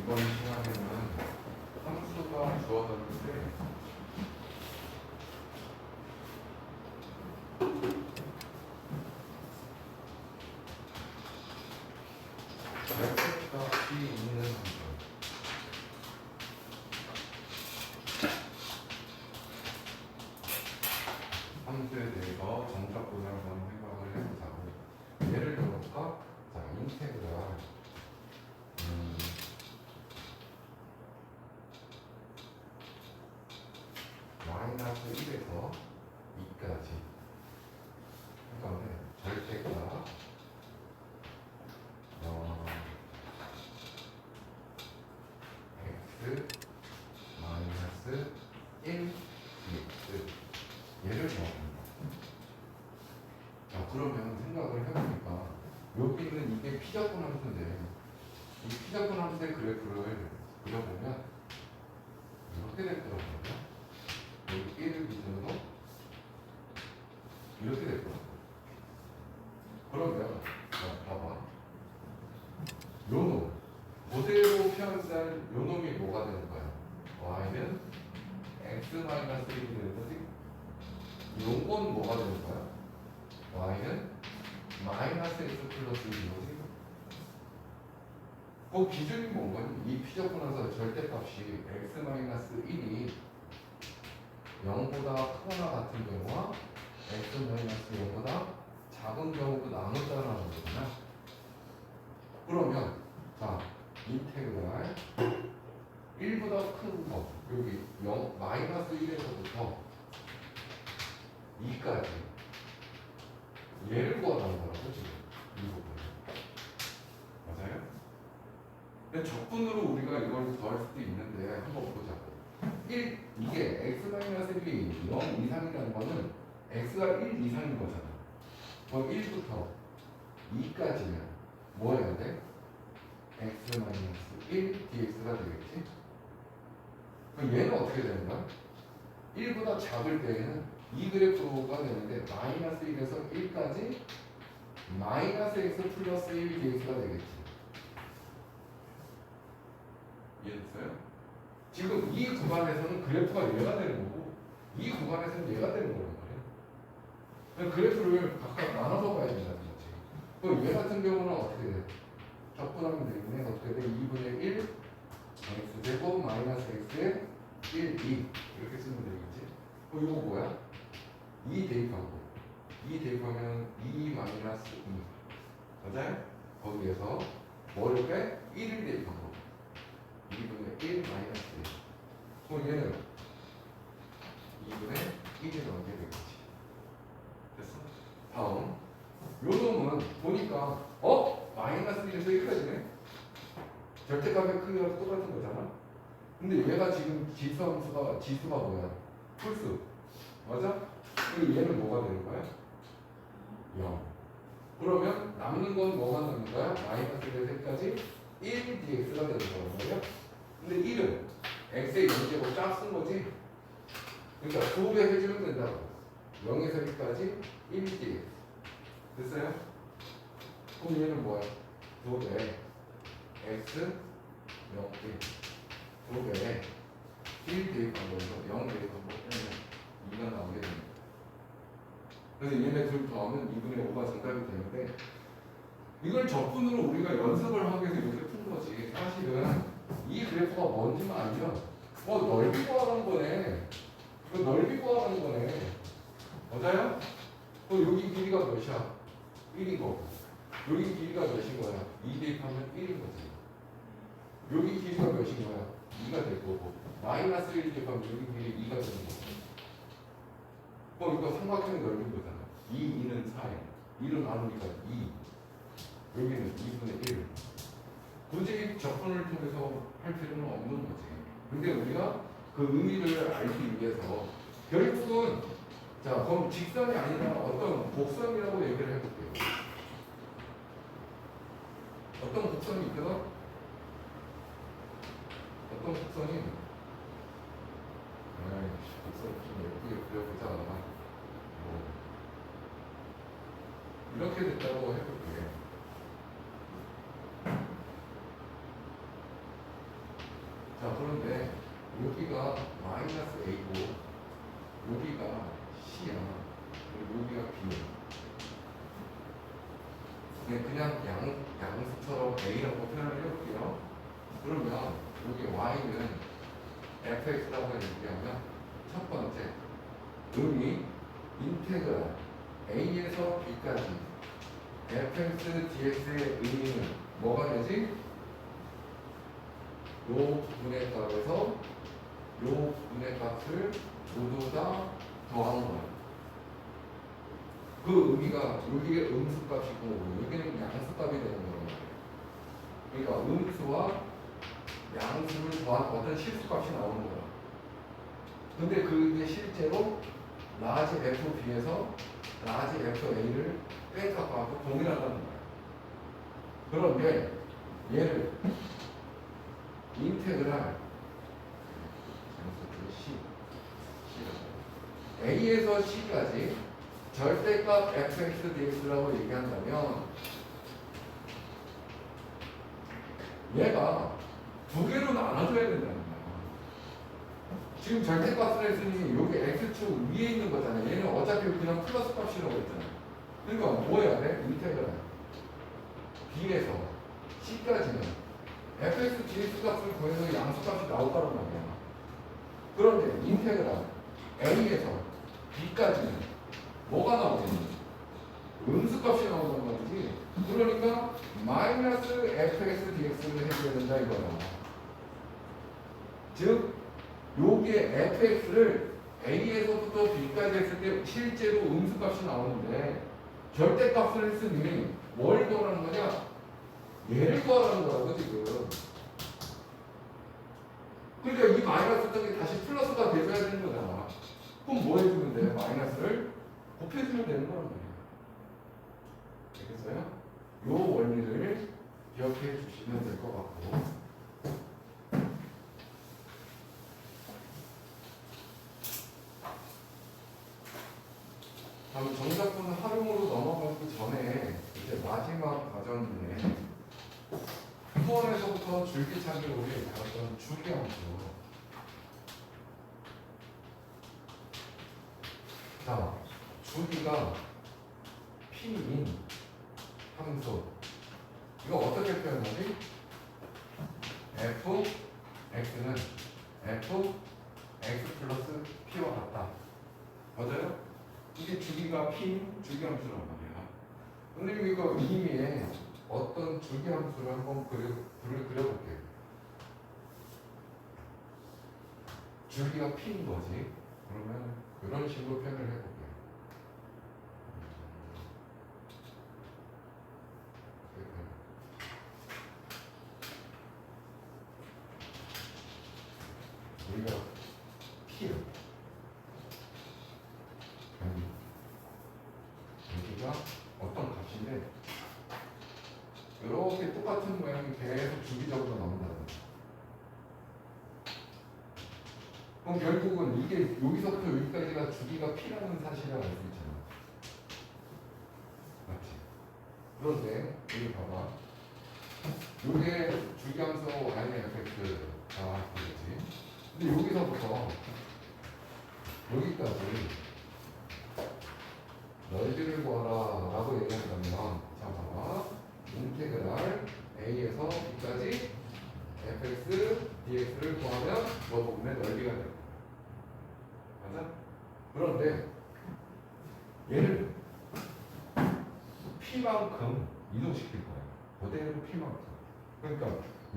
이번 시간에는 함수가 주어졌는데 값이 있는 함수에 대해서 정적분을 한번 생각을 해보자고. 예를 들어볼까? 자, 인테그랄 마이너스 1에서 2까지 그러니까 절대값 x 마이너스 1 dx 얘를 구합니다. 자, 그러면 생각을 해보니까 여기는 이게 피적분 함수인데 이 피적분 함수의 그래프를 그려보면 이렇게 될 거거든요. 여기 1을 기준으로 이렇게 될 거예요. 그러면 자, 봐봐. 요놈 그대로 표현된 요놈이 뭐가 되는 거야? y는 x-1이 되는 거지. 요건 뭐가 되는 거야? y는 마이너스 x 플러스 1인 거지. 그 기준이 뭔 거니? 이 피적분에서 절대값이 x-1이 0보다 크거나 같은 경우와 x-0보다 작은 경우도 나눴다라는 거잖아. 그러면 자, 인테그랄 1보다 큰 거 여기 0, 마이너스 1에서부터 2까지 얘를 구하라는 거라고 지금 이 부분. 맞아요? 근데 적분으로 우리가 이걸 더할 수도 있는데 한번 보자고. 이게 x-1이 0 이상이라는 거는 x가 1 이상인 거잖아. 그럼 1부터 2까지면 뭐 해야 돼? x-1 dx가 되겠지? 그럼 얘는 어떻게 되는 거야? 1보다 작을 때에는 이 그래프가 되는데 마이너스 1에서 1까지 마이너스 x 플러스 1 dx가 되겠지. 이해됐어요? 지금 이 구간에서는 그래프가 얘가 되는 거고 이 구간에서는 얘가 되는 거란 말이야. 그래프를 각각 나눠서 봐야 된다는 거지. 그럼 얘 같은 경우는 어떻게 돼? 적분하면 되겠네. 어떻게 돼? 2분의 1 x제곱 마이너스 x의 1, 2 이렇게 쓰면 되겠지. 그럼 이거 뭐야? 2 대입하고 2 대입하면 2 마이너스 2 맞아요? 거기에서 뭐를 빼? 1을 대입하고 2분의 1 마이너스 1 그럼 얘는 2분의 1을 넣게 되겠지. 됐어? 다음 요 놈은 보니까 마이너스 1에서 1까지네. 절대값의 크기가 똑같은 거잖아. 근데 얘가 지금 지수가 뭐야? 풀수. 맞아? 그리고 얘는 뭐가 되는 거야? 0. 그러면 남는 건 뭐가 남는 거야? 마이너스 1에서 1까지 1 dx가 되는 거란 말이야. 근데 1은 x의 0제곱 쫙 쓴 거지. 그러니까 2배 해주면 된다고. 0에서 1까지 1 dx. 됐어요? 그럼 얘는 뭐야? 2배 x 0 1 2배 1 대입한 거에서 0 대입한 거 빼면 2가 나오게 됩니다. 그래서 얘네 둘 더하면 2분의 5가 정답이 되는데 이걸 적분으로 우리가 연습을 하기 위해서 이렇게 푼 거지. 사실은 이 그래프가 뭔지만 알면 넓이 구하라는 거네. 넓이 구하라는 거네. 맞아요? 여기 길이가 몇이야? 1인 거고 여기 길이가 몇인 거야? 2 대입하면 1인 거지. 여기 길이가 몇인 거야? 2가 될 거고 마이너스 1 대입하면 여기 길이 2가 되는 거고 이거 삼각형의 넓이인 거잖아. 2, 2는 4에 1을 나누니까 2 여기는 2분의 1 굳이 적분을 통해서 할 필요는 없는 거지. 근데 우리가 그 의미를 알기 위해서 결국은 자 그럼 직선이 아니라 어떤 곡선이라고 얘기를 해볼게요. 어떤 곡선이 있거든? 어떤 곡선이 곡선 좀 예쁘게 그려보자. 이렇게 됐다고 해볼게. 자, 그런데 여기가 마이너스 A고 여기가 C야. 그리고 여기가 B야. 그냥 양수처럼 A라고 표현을 해볼게요. 그러면 여기 Y는 fx라고 얘기하면 첫 번째 의미 인테그랄 A에서 B까지 fx dx의 의미는 뭐가 되지? 요 부분의 값에서 요 부분의 값을 모두 다 더하는 거야. 그 의미가 여기에 음수값이고 여기는 양수값이 되는 거예요. 그러니까 음수와 양수를 더한 어떤 실수값이 나오는 거야. 근데 그게 실제로 라지 FB에서 라지 FA를 뺀 값하고 동일하다는 거야. 그런데 얘를 인테그랄 A에서 C까지 절대값 fx dx라고 얘기한다면 얘가 두 개로 나눠줘야 된다는 거야. 지금 절대값을 했으니 여기 x축 위에 있는 거잖아. 얘는 어차피 그냥 플러스 값이라고 했잖아. 그러니까 뭐 해야 돼? 인테그랄 B에서 C까지는 fx dx 값을 구해서 양수값이 나올 거란 말이야. 그런데 인테그랄 A에서 B까지는 뭐가 나오겠니? 음수값이 나오는 거지. 그러니까 마이너스 fx dx를 해줘야 된다 이거야. 즉 요게 fx를 A에서부터 B까지 했을 때 실제로 음수값이 나오는데 절대값을 했으니 뭘 구하라는 거냐? 얘를 구하라는 거라고 지금. 그러니까 이 마이너스 쪽이 다시 플러스가 돼줘야 되는 거잖아. 그럼 뭐 해주면 돼? 마이너스를 곱해주면 되는 거란 말이야. 알겠어요? 요 원리를 기억해 주시면 될 것 같고. 다음 정답분은 활용으로 넘어가기 전에 이제 마지막 과정인데 수원에서부터 줄기차기로 우리 배웠던 줄기함수. 자, 줄기가 P인 함수. 이거 어떻게 표현하지? f x는 f x 플러스 p와 같다. 맞아요? 이게 주기가 P인 줄기함수란 말이야. 선생님이 이거 의미에 어떤 줄기함수를 한번 그려볼게요. 줄기가 P인 거지. 그러면 이런 식으로 표현을 해볼게요. 우리가 P요. 여기가 어떤 값인데 이렇게 똑같은 모양이 계속 주기적으로 나온다는 거죠. 그럼 결국은 이게 여기서부터 여기까지가 주기가 P라는 사실을 알 수 있잖아. 맞지? 그런데 여기 봐봐. 이게 주기함수 yfx가 되겠지. 근데 여기서부터 여기까지 넓이를 구하라 라고 얘기한다면, 자 봐봐. 인테그랄 A에서 B까지 fx dx를 구하면 저 부분의 넓이가 됩니다. 맞아? 그런데 얘를 P만큼 이동시킬 거예요. 그대로 P만큼. 그러니까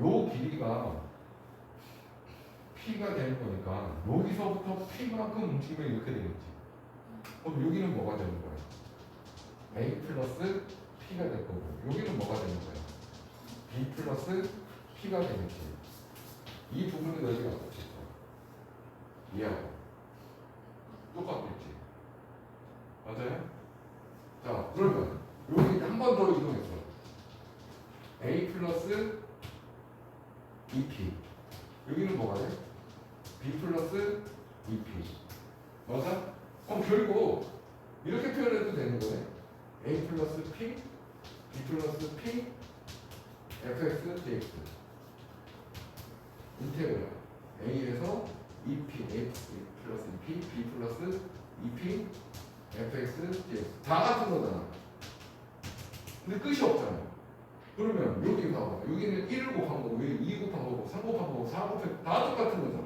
요 길이가 P가 되는 거니까 여기서부터 P만큼 움직이면 이렇게 되겠지. 그럼 여기는 뭐가 되는 거예요? A 플러스 P가 될 거고, 여기는 뭐가 되는 거예요? B 플러스 P가 되겠지. 이 부분의 넓이가 어떻겠죠? 이하고 똑같겠지. 맞아요? 자, 그러면 여기 한 번 더 이동했어. A 플러스 2P. 여기는 뭐가 돼? B 플러스 2P. 맞아? 그럼 결국 이렇게 표현해도 되는 거네. A 플러스 P, B 플러스 P, fx dx. 인테그랄 a에서 2p, a 플러스 2p, b 플러스 2p, fx, dx 다 같은 거잖아. 근데 끝이 없잖아요. 그러면 여기 봐봐. 여기는 1을 곱한 거고, 여기 2 곱한 거고, 3 곱한 거고, 4 곱한 다 똑같은 거잖아.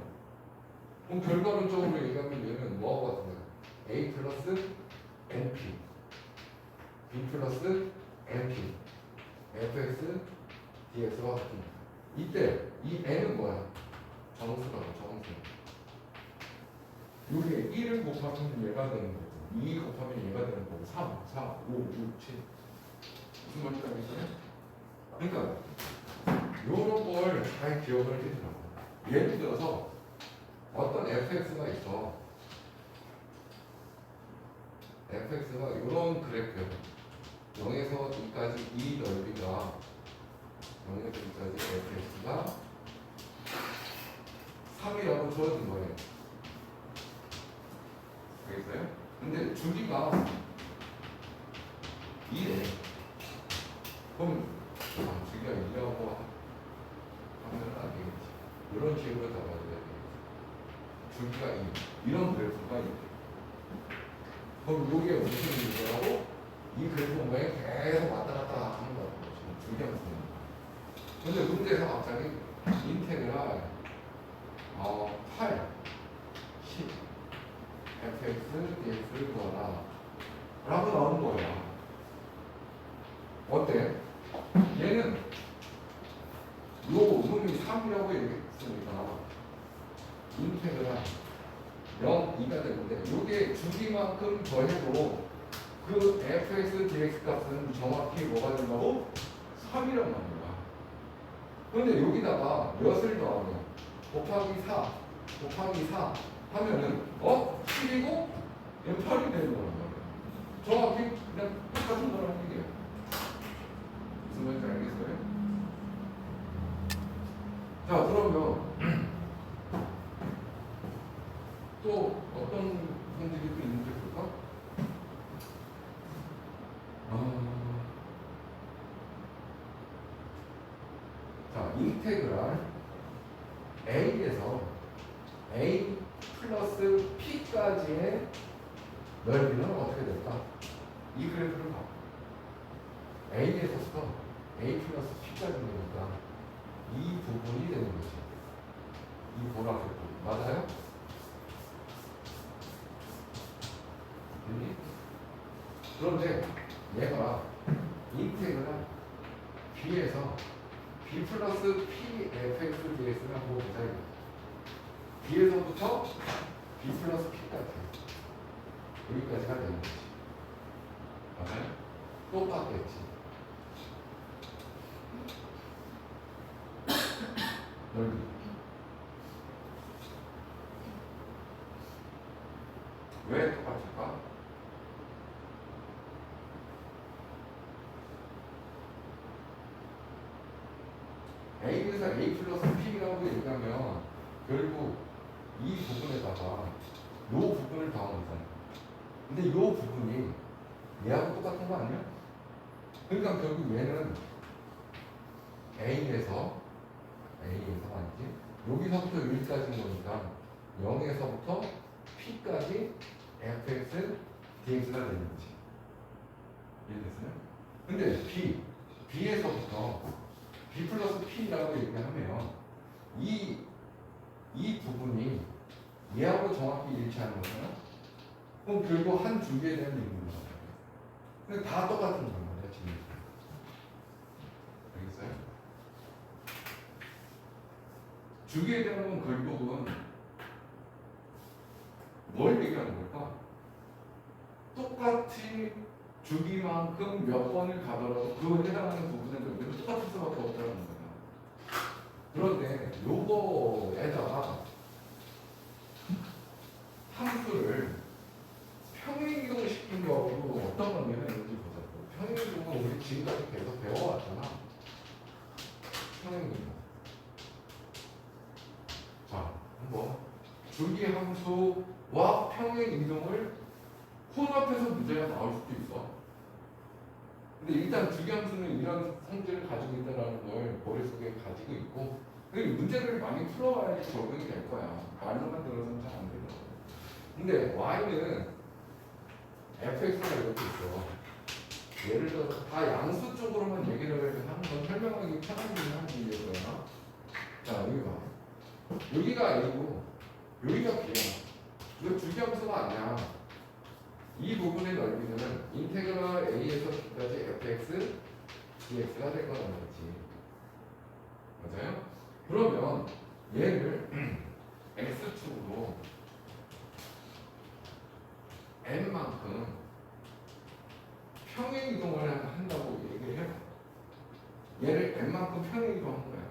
그럼 결과론적으로 얘기하면 얘는 뭐하고 같은 거야? a 플러스 np, b 플러스 np, fx, dx와 같은 거야. 이때 이 n은 뭐야? 정수라고, 정수. 여기에 1을 곱하면 얘가 되는 거고, 2 곱하면 얘가 되는 거고, 3, 4, 5, 6, 7. 무슨 말인지 알겠어요? 그러니까 요런 걸 잘 기억을 해주더라고. 예를 들어서 어떤 fx가 있어. fx가 이런 그래프예요. 0에서 2까지 이 넓이가 0에서 2까지 fx가 3이라고 주어진 거예요. 알겠어요? 근데 주기가 2래. 그럼 주기가 2라고 하면 안 되겠지. 이런 식으로 잡아줘야 되겠지. 주기가 2. 이런 그래프가 있대. 그럼 이게 무슨 얘기라고? 이 그래프 모양이 계속 왔다 갔다 하는 거라고. 지금 주기가 무슨 얘기야. 근데 문제에서 갑자기 인테그랄 8, 10, fx, dx를 구하라 라고 나오는 거야. 어때? 얘는 요 놈이 3이라고 얘기했으니까 인테그랄 0, 2가 되는데 요게 주기만큼 더해도 그 fx, dx 값은 정확히 뭐가 된다고? 3이란 말이야. 그런데 여기다가 몇을 더하면 곱하기 4, 곱하기 4 하면은 7이고 8이 되는 거란 말이야. 정확히 그냥 똑같은 거라는 얘기야. 무슨 말인지 알겠어요? 자, 그러면 또 어떤 성질이 또 있는지 볼까? 자, 인테그랄 a에서 a 플러스 p까지의 넓이는 어떻게 될까? 이 그래프를 봐. a에서부터 a 플러스 p까지 되니까 이 부분이 되는 거지. 이 보라색 부분. 맞아요? 그런데 얘가 인테그랄 b에서 b 플러스 p fx dx를 한번 보자. b에서부터 b 플러스 p까지 여기까지가 되는 거지. 맞아요? 똑같겠지. 넓이. 왜 똑같을까? a에서 a 플러스 p라고 얘기하면 결국 이 부분에다가 요 부분을 더하는 거잖아. 근데 요 부분이 얘하고 똑같은 거 아니야? 그러니까 결국 얘는 A에서 아니지? 여기서부터 여기까지인 거니까 0에서부터 P까지 fx, dx가 되는 거지. 이해됐어요? 근데 B에서부터 B 플러스 P라고 얘기하면 이 부분이 얘하고 정확히 일치하는 거잖아? 그럼 결국 한 주기에 대한 얘기인 거야. 근데 다 똑같은 거란 말이야, 지금. 알겠어요? 주기에 대한 건 결국은 뭘 얘기하는 걸까? 똑같이 주기만큼 몇 번을 가더라도 그 해당하는 부분의 넓이는 똑같을 수밖에 없다는 거야. 그런데 요거에다가 함수를 평행이동시킨 경우로 어떤 관계가 있는지 보자고. 평행이동은 우리 지금까지 계속 배워왔잖아. 평행이동. 자, 한번 주기 함수와 평행이동을 혼합해서 문제가 나올 수도 있어. 근데 일단 주기 함수는 이런 성질을 가지고 있다는 걸 머릿속에 가지고 있고, 문제를 많이 풀어봐야지 적응이 될 거야. 말로만 들어서는 잘 안 되거든. 근데 y는 fx가 이렇게 있어. 예를 들어서 다 양수 쪽으로만 얘기를 해서 하는 건 설명하기 편하긴 한 문제고요. 자, 여기 봐. 여기가 a고 여기가 b야. 이거 주기함수가 아니야. 이 부분의 넓이는 인테그랄 a에서 b까지 fx dx가 될 거란 말이지. 맞아요? 그러면 얘를 x축으로 n만큼 평행 이동을 한다고 얘기를 해요. 얘를 n만큼 평행 이동한 거야.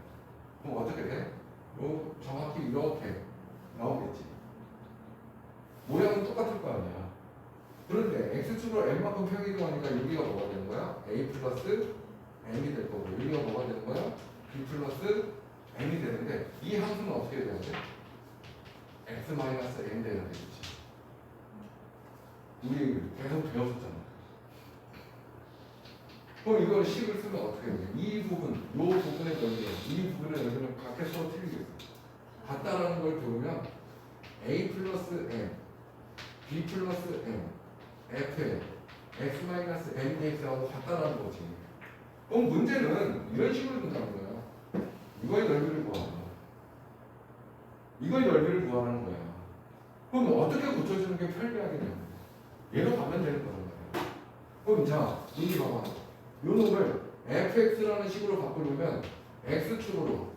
그럼 어떻게 돼? 요 정확히 이렇게 나오겠지. 모양은 똑같을 거 아니야. 그런데 x축으로 n만큼 평행 이동하니까 여기가 뭐가 되는 거야? a 플러스 m이 될 거고 여기가 뭐가 되는 거야? b 플러스 m이 되는데 이 함수는 어떻게 돼야 돼? x 마이너스 m 돼야 되겠지. 우리 계속 배웠었잖아. 그럼 이걸 식을 쓰면 어떻게 되냐? 이 부분, 요 부분의 넓이, 이 부분의 넓이는 각각서로 틀리겠어. 같다라는 걸 배우면 a 플러스 m, b 플러스 m, f, x 마이너스 m dx하고 같다라는 거지. 그럼 문제는 이런 식으로 된다는 거야. 이거의 넓이를 구하는 거야. 이거의 넓이를 구하는 거야. 그럼 어떻게 고쳐주는 게 편리하겠냐? 얘로 가면 되는 거란 말이야. 그럼 자, 여기 봐봐. 요 놈을 fx라는 식으로 바꾸려면 x축으로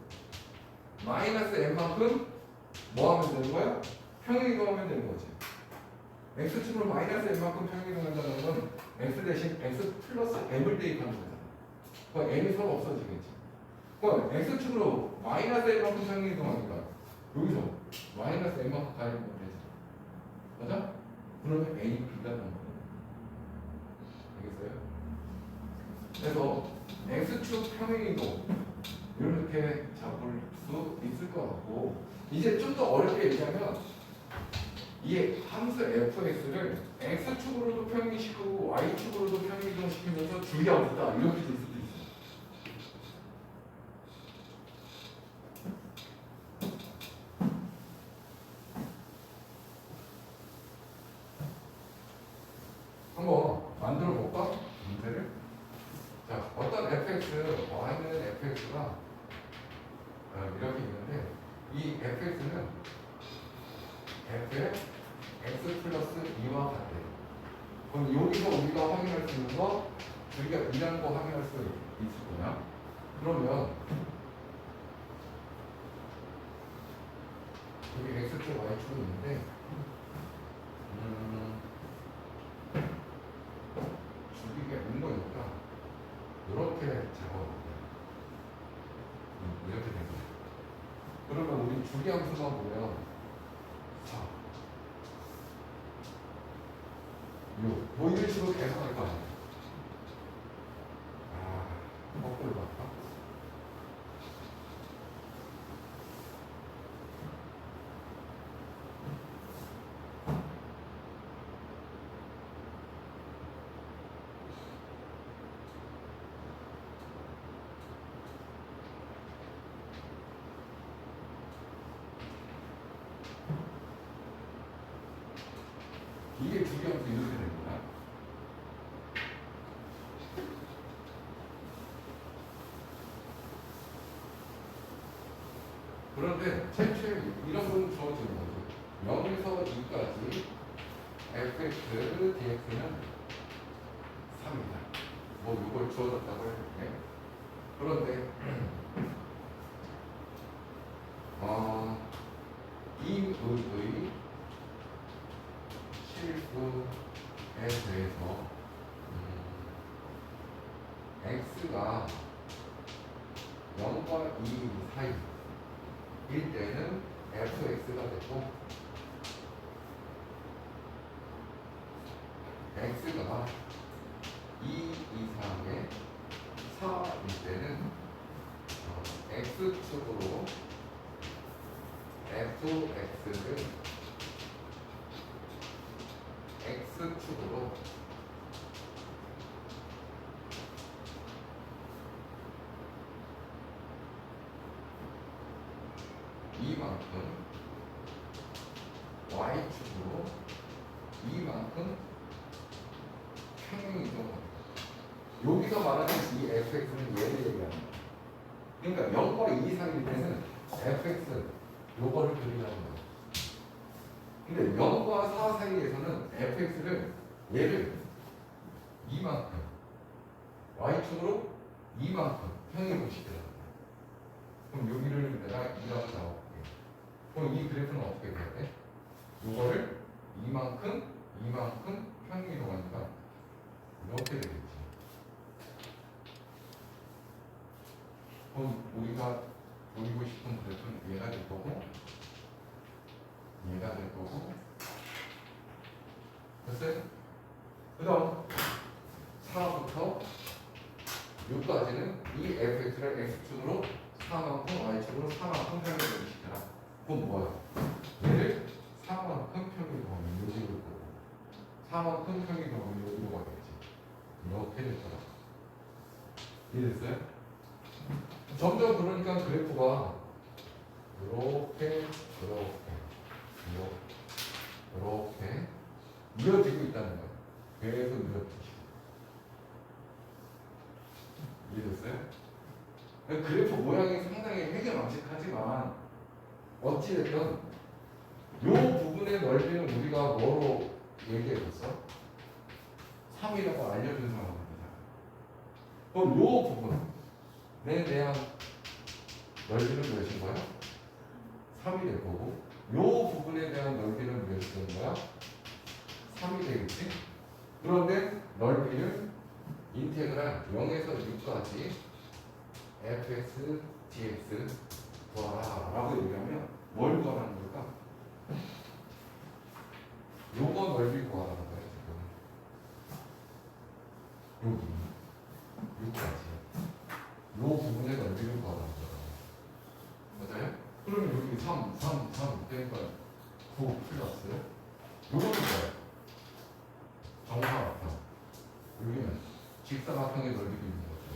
마이너스 m만큼 뭐 하면 되는 거야? 평행 이동하면 되는 거지. x축으로 마이너스 m만큼 평행 이동한다는 건 x 대신 x 플러스 m을 대입하는 거잖아. 그럼 m이 서로 없어지겠지. 그럼 x축으로 마이너스 m만큼 평행 이동하니까 여기서 마이너스 m만큼 가입하면 되지. 맞아? 그러면 a, b가 나오는 거야. 알겠어요? 그래서 x축 평행이동 이렇게 잡을 수 있을 것 같고, 이제 좀 더 어렵게 얘기하면 이 함수 fx를 x축으로도 평행시키고 y축으로도 평행이동시키면서 주기함수다 이렇게 될 수도 있어. 한번 만들어 볼까? 문제를. 자, 어떤 fx, y는 fx가 이렇게 있는데 이 fx는 f의 x 플러스 2와 같아요. 그럼 여기서 우리가 확인할 수 있는 거 우리가 2라는 거 확인할 수 있을 거야. 그러면 여기 x축, y축이 있는데 주기가 있는 거니까 이렇게 작업합니다. 이렇게 됩니다. 그러면 우리 주기함수만 보면 자, 뭐 이런 식으로 계속 할 거 아니에요. 거꾸로 갈까? 이게 주기함수 이렇게 된 거야. 그런데 최초에 이런 건 주어지는 거죠. 0에서 2까지 fx, dx는 3이다. 뭐 이걸 주어졌다고 해볼게. 그런데 이 의의 실수에 대해서 x가 0과 2 사이일 때는 fx가 되고 x가 2 이상의 4일 때는 x축으로 fx를 x축으로 이만큼 y축으로 이만큼 평행 이동을 여기서 말하는 이 fx는 얘를 얘기하는 거야. 그러니까 0과 2 사이일 때는 fx 요거를 그리라는 거야. 근데 0과 4 사이에서는 fx를 얘를 이만큼 y축으로 이만큼 평행을 시키라는 거야. 그럼 여기를 내가 2라고 잡아볼게. 그럼 이 그래프는 어떻게 돼야 돼? 요거를 이만큼 평행 이동하니까 이렇게 되겠지. 그럼 우리가 그리고 싶은 그래프는 얘가 될 거고 얘가 될 거고 됐어요? 그 다음 4부터 6까지는 이 fx를 x축으로 4만큼 y축으로 4만큼 평행을 시켜라. 그건 뭐야? 얘를 4만큼 평행이동하면 여기로 거고 4만큼 평행이동하면 여기로 가겠지. 이렇게 될 거야. 이해됐어요? 점점 그러니까 그래프가 이렇게 이어지고 있다는 거예요. 계속 이어지고. 이해됐어요? 그래프 모양이 상당히 해괴망측하지만 어찌됐든 요 부분의 넓이는 우리가 뭐로 얘기해줬어? 3이라고 알려준 상황입니다. 그럼 요 부분에 대한 넓이는 몇인 거야? 3이 될 거고 요 부분에 대한 넓이는 몇이 되는 거야? 3이 되겠지? 그런데 넓이를 인테그랄 0에서 6까지 fx, dx 구하라 라고 얘기하면 뭘 구하라는 걸까? 요거 넓이 구하라는 거야 지금. 여기 6까지 요 부분의 넓이를 구하라는 거야. 맞아요? 그러면 여기 3 그러니까 9 플러스 요거는 뭐야? 정사각형. 여기는 직사각형의 넓이도 있는 거죠.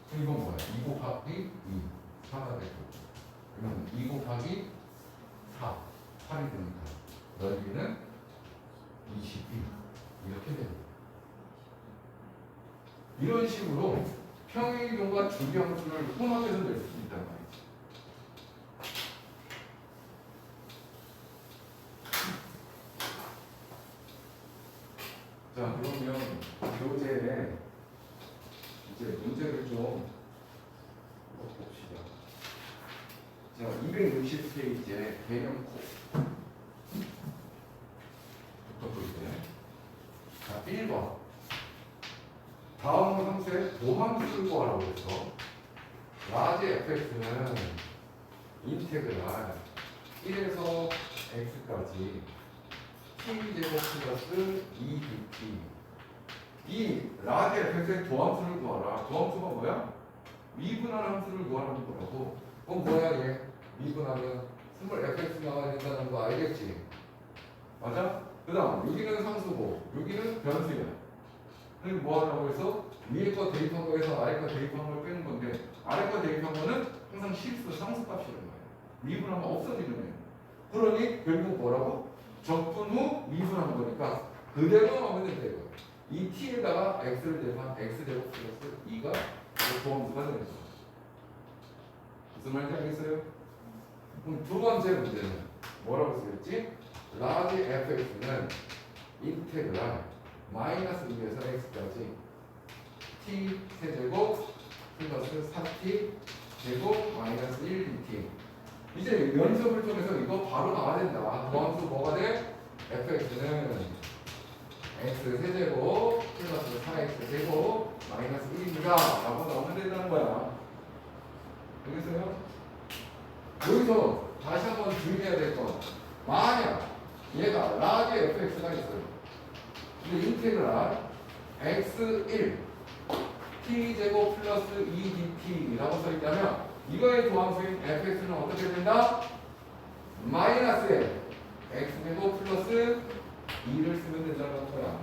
그럼 이건 뭐야? 2 곱하기 2 4가 되고 그러면 2 곱하기 4 8이 되니까 넓이는 22 이렇게 되는 거예요. 이런 식으로 평행이동과 주기함수를 혼합해서 낼 수 있단 말이지. 자, 그러면 교재에 이제 문제를 좀 봅시다. 자, 260페이지에 개념 코부터 볼게요. 자, 1번. 다음 함수의 도함수를 구하라고 해서 라지 fx는 인테그랄 1에서 x까지 t제곱 플러스 2dt 이 라지 fx의 도함수를 구하라. 도함수가 뭐야? 미분하는 함수를 구하라는 거라고. 그럼 뭐야 얘? 미분하면 스몰 fx 나와야 된다는 거 알겠지? 맞아? 그 다음 여기는 상수고 여기는 변수야. 그럼 뭐 하려고 해서 위에 거 대입한 거에서 아래 거 대입한 걸 빼는 건데 아래 거 대입한 거는 항상 실수 상수값이라는 거예요. 미분하면 없어지는 거예요. 그러니 결국 뭐라고? 적분 후 미분한 거니까 그대로 하면 되는 거예요. 이 t에다가 x를 대입한 x제곱 플러스 2가 도함수가 되는 거예요. 무슨 말인지 알겠어요? 그럼 두 번째 문제는 뭐라고 쓰였지? 라지 fx는 인테그랄 마이너스 2에서 x까지 t 세제곱 플러스 3t 제곱 마이너스 1dt 이제 연습을 통해서 이거 바로 나와야 된다. 도함수 뭐가 돼? fx는 x 세제곱 플러스 4x 제곱 마이너스 1이다 라고 나오면 된다는 거야. 알겠어요? 여기서 다시 한번 주의해야 될 건 만약 얘가 라지 fx가 있어요. 근데 인테그랄 x1 t제곱 플러스 2dt라고 써있다면 이거의 도함수인 fx는 어떻게 된다? 마이너스에 x제곱 플러스 2를 쓰면 된다는 거야.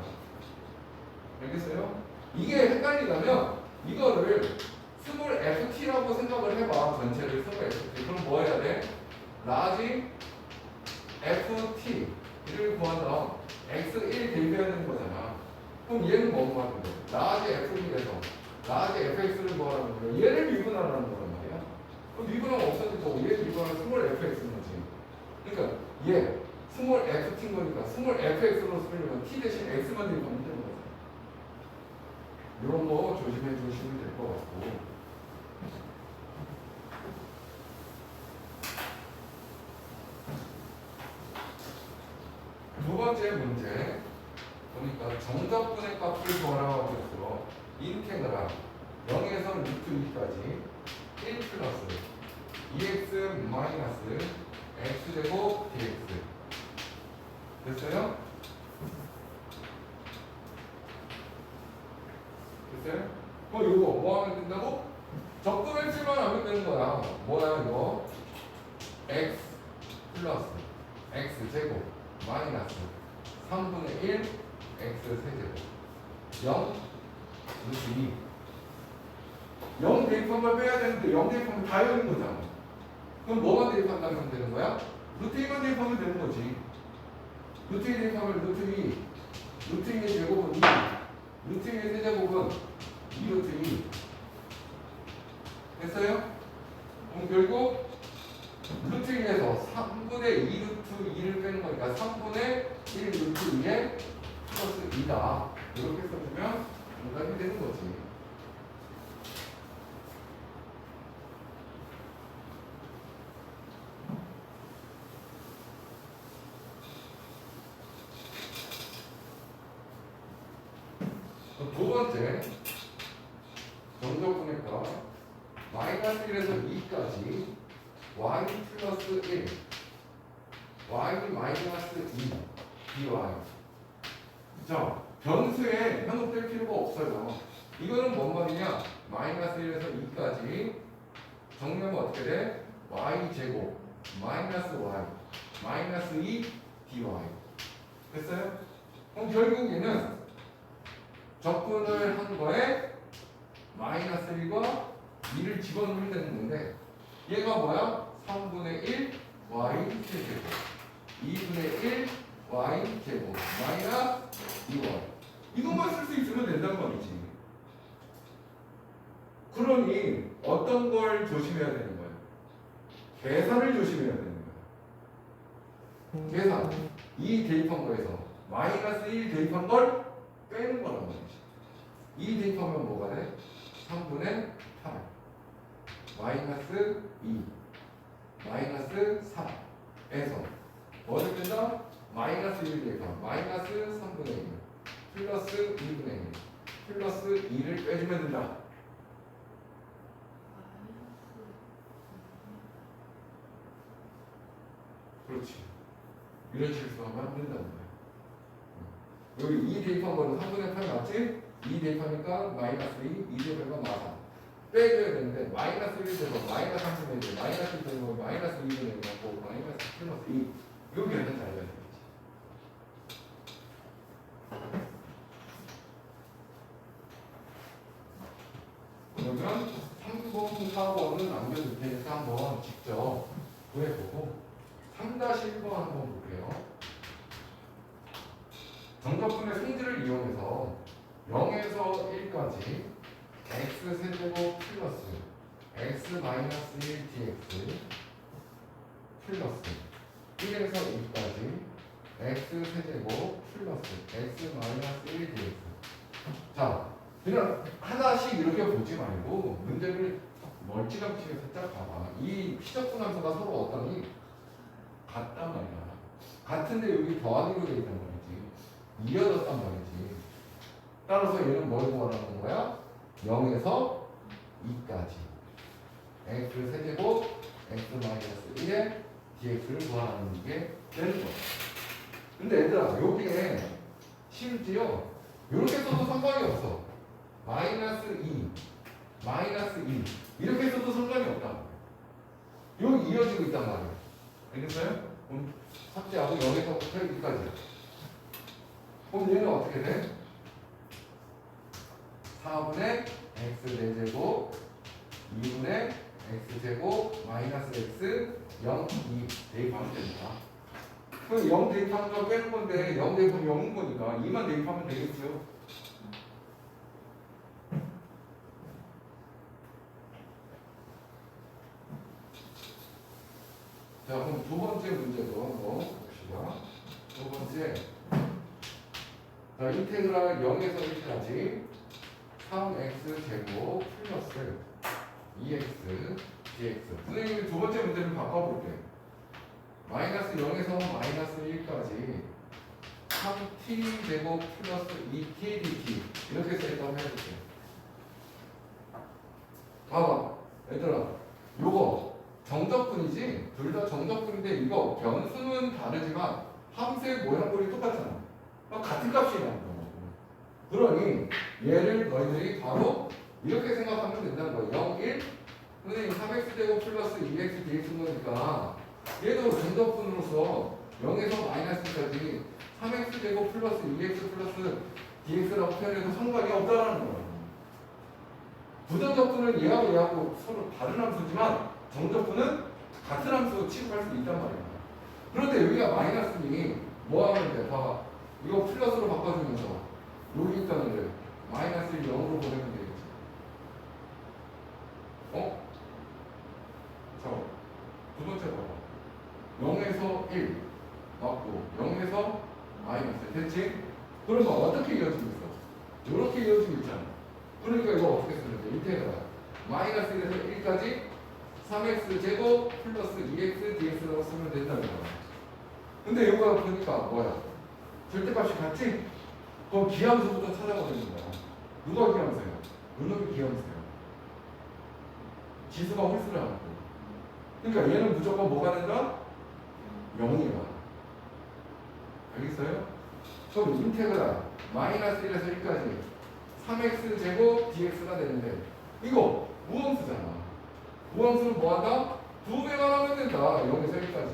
알겠어요? 이게 헷갈리다면 이거를 스몰 ft라고 생각을 해봐. 전체를 스몰 ft. 그럼 뭐 해야 돼? 그럼 얘는 뭐 말하는 거야? 라지 f분에서 라지 fx를 뭐 하라는 거야? 얘를 미분하라는 거란 말이야. 그럼 미분하면 없어질 거고 얘를 미분하면 스몰 fx인 거지. 그러니까 얘 스몰 ft인 거니까 스몰 fx로 쓰려면 t 대신 x만 대입하면 되는 거지. 이런 거 조심해 주시면 될 것 같고. 두 번째 문제 보니까 정적분의 값을 구하라고 했어. 인테그랄 0에서 루트 2까지 1 플러스 2x 마이너스 x제곱 dx 됐어요? 됐어요? 이거 뭐 하면 된다고? 적분할지만 하면 되는 거야. 뭐야 이거? x 플러스 x제곱 마이너스 3분의 1 x 세제곱 0 루트 2 0 대입한 걸 빼야 되는데 0 대입하면 다 0인 거잖아. 그럼 뭐만 대입한다면 되는 거야? 루트 2만 대입하면 되는 거지. 루트 2 대입하면 루트 2 루트 2의 제곱은 2 루트 2의 세제곱은 2 루트 2 됐어요? 그럼 결국 루트 2에서 3분의 2 루트 2를 빼는 거니까 3분의 1 루트 2에 플러스 2다. 이렇게 써주면 정답이 되는 거지. 두 번째 정적분의 값 마이너스 1에서 2까지 y 플러스 1 y 마이너스 2 dy. 자, 변수에 현혹될 필요가 없어요. 이거는 뭔 말이냐? 마이너스 1에서 2까지 정리하면 어떻게 돼? y 제곱 마이너스 y 마이너스 2 dy 됐어요? 그럼 결국 얘는 적분을 한 거에 마이너스 1과 2를 집어넣으면 되는 건데 얘가 뭐야? 3분의 1 y 세제곱 2분의 1 y 제곱 마이너스 2y 이것만 쓸 수 있으면 된단 말이지. 그러니 어떤 걸 조심해야 되는 거야? 계산을 조심해야 되는 거야. 계산 2 대입한 거에서 마이너스 1 대입한 걸 빼는 거란 말이지. 2 대입하면 뭐가 돼? 3분의 8 마이너스 2 마이너스 3에서 뭐를 뺀다? 마이너스 1 대입하면 마이너스 3분의 1 플러스 2분의 1 플러스 2를 빼주면 된다. 그렇지. 이런 실수하면 안 된다는 거야. 여기 2 대입한 거는 3분의 8 맞지? 2 대입하니까 마이너스 2, 2 대입하니까 마사 빼줘야 되는데 마이너스 1 되고 마이너스 3분의 1 마이너스 2 되고 마이너스 2분의 1 맞고 마이너스 플러스 2 여기 계산 잘 해야 되겠지. 그러면 3번, 4번은 남겨둘 테니까 한번 직접 구해보고 3-1번 한번 볼게요. 정적분의 성질을 이용해서 0에서 1까지 x 세제곱 플러스 x 마이너스 1 dx 플러스 1에서 2까지 x 세제곱 플러스 x 마이너스 1 dx. 자, 그냥 하나씩 이렇게 보지 말고 문제를 멀찌감치게 살짝 봐봐. 이 피적분함수가 서로 어떠니? 같단 말이야. 같은데 여기 더하기로 돼 있단 말이지. 이어졌단 말이지. 따라서 얘는 뭘 구하라는 거야? 0에서 2까지 x 세제곱 x 마이너스 1에 dx를 구하라는 게 되는 거야. 근데 얘들아 여기에 심지어 이렇게 써도 상관이 없어. 마이너스 2 마이너스 2 이렇게 써도 상관이 없다. 여기 이어지고 있단 말이야. 알겠어요? 그럼 삭제하고 0에서부터 2까지. 그럼 얘는 어떻게 돼? 4분의 x 4제곱 2분의 x제곱 마이너스 x 0, 2 대입하면 됩니다. 그럼 0 대입하면 거 빼는 건데 0 대입하면 0인 거니까 2만 대입하면 되겠죠. 자, 그럼 두 번째 문제도 한번 봅시다. 두 번째. 자, 인테그랄 0에서 1까지 3x 제곱 플러스 2x dx. 선생님이 두 번째 문제를 바꿔볼게요. 마이너스 0에서 마이너스 1까지 3t 제곱 플러스 2t dt 이렇게 써있다고 해볼게요. 봐봐 얘들아, 요거 정적분이지? 둘 다 정적분인데 이거 변수는 다르지만 함수의 모양꼴이 똑같잖아. 같은 값이 나온다. 그러니 얘를 너희들이 바로 이렇게 생각하면 된다는 거야. 0, 1 선생님 3x제곱 플러스 2x dx인 거니까 얘도 정적분으로서 0에서 마이너스까지 3x제곱 플러스 2x 플러스 dx라고 표현해도 상관이 없다는 거야. 부정적분은 얘하고 서로 다른 함수지만 정적분은 같은 함수 취급할 수 있단 말이야. 그런데 여기가 마이너스니 뭐 하면 돼? 봐봐. 이거 플러스로 바꿔주면서 여기 있다는 데 마이너스를 0으로 보내면 되겠지. 어? 자, 두 번째 봐봐. 0에서 1 맞고 0에서 마이너스 됐지? 그러면 어떻게 이어지고 있어? 이렇게 이어지고 있잖아. 그러니까 이거 어떻게 쓰면 돼? 인테그랄 마이너스 1에서 1까지 3x 제곱 플러스 2x dx라고 쓰면 된다는 거야. 근데 이거 보니까 뭐야? 절대값이 같지? 그럼 기함수부터 찾아보는 거야. 누가 기함수예요? 이놈이 기함수예요. 지수가 홀수를 안 하고. 그러니까 얘는 무조건 뭐가 된다? 0이야. 알겠어요? 그럼 인테그랄 마이너스 1에서 1까지 3x 제곱 dx가 되는데 이거 무함수잖아. 무함수는 뭐한다? 2배만 하면 된다. 0에서 1까지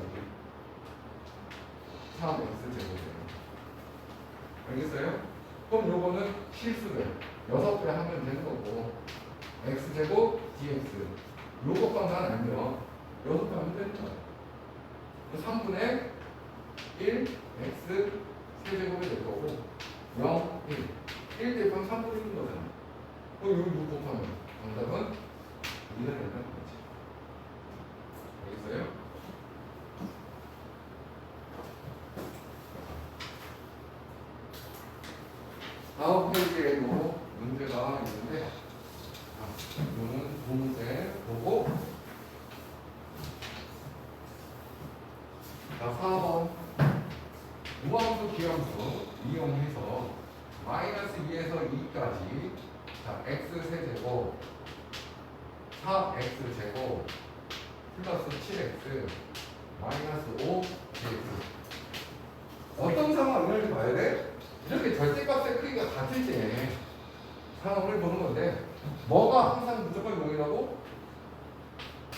3x 제곱. 알겠어요? 그럼 요거는 실수돼. 6배 하면 되는 거고 x제곱 dx 요것만 알면 6배 하면 되는 거야. 3분의 1 x 세제곱이 될 거고 0, 1 대표는 3분의 1인 거잖아. 그럼 여기 6 곱하면 정답은 2가 된다는 거지. 알겠어요? 다음 페이지에도 문제가 있는데 이거는 문제 보고 자 4번 무함수 기함수 이용해서 마이너스 2에서 2까지 자 x 세제곱 4x제곱 플러스 7x 마이너스 5 dx 어떤 상황을 봐야 돼? 이렇게 절대값의 크기가 같을 때 상황을 보는 건데 뭐가 항상 무조건 0이라고?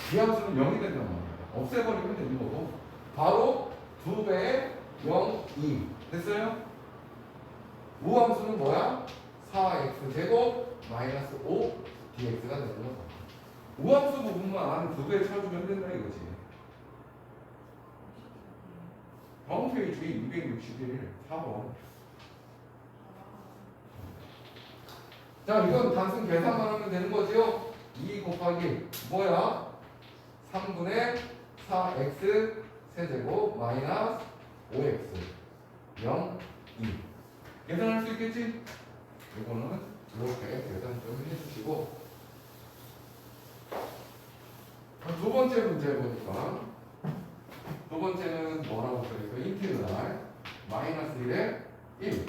기함수는 0이 된단 말이야. 없애버리면 되는 거고 바로 2배의 0, 2 됐어요? 무함수는 뭐야? 4x제곱 마이너스 5 dx가 되는 거야. 우함수 부분만 2배 쳐주면 된다 이거지. 다음 페이지 261 4번. 자, 이건 단순 계산만 하면 되는 거죠? 2 곱하기 뭐야? 3분의 4x 세제곱 마이너스 5x 0, 2 계산할 수 있겠지? 이거는 이렇게 계산 좀 해주시고 두 번째 문제 보니까 두 번째는 뭐라고 써있어요? 인테그랄 마이너스 1에 1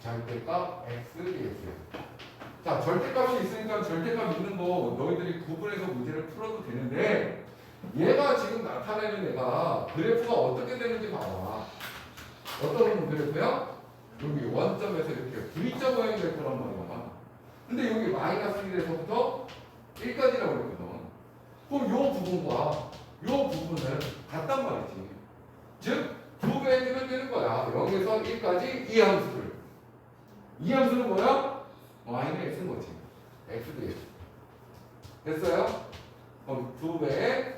절대값 x dx. 자, 절대값이 있으니까 절대값 있는 거 너희들이 구분해서 문제를 풀어도 되는데 얘가 지금 나타내는 애가 그래프가 어떻게 되는지 봐봐. 어떤 그래프야? 여기 원점에서 이렇게 V자 모양이 될 거란 말이야. 근데 여기 마이너스 1에서부터 1까지라고 그랬거든. 그럼 요 부분과 요 부분은 같단 말이지. 즉, 2배 해주면 되는 거야. 0에서 1까지 이 함수를. 이 함수는 뭐야? y는 x인 거지. x dx. 됐어요? 그럼 2배에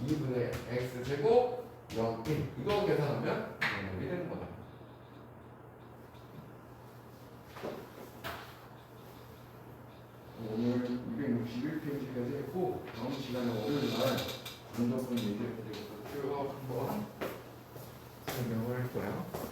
2분의 x제곱 0, 1. 이거 계산하면 0이 되는 거다. 오늘 261페이지까지 했고 다음 시간에 월요일 날 문제풀이 문제들부터 쭉 설명을 할 거야.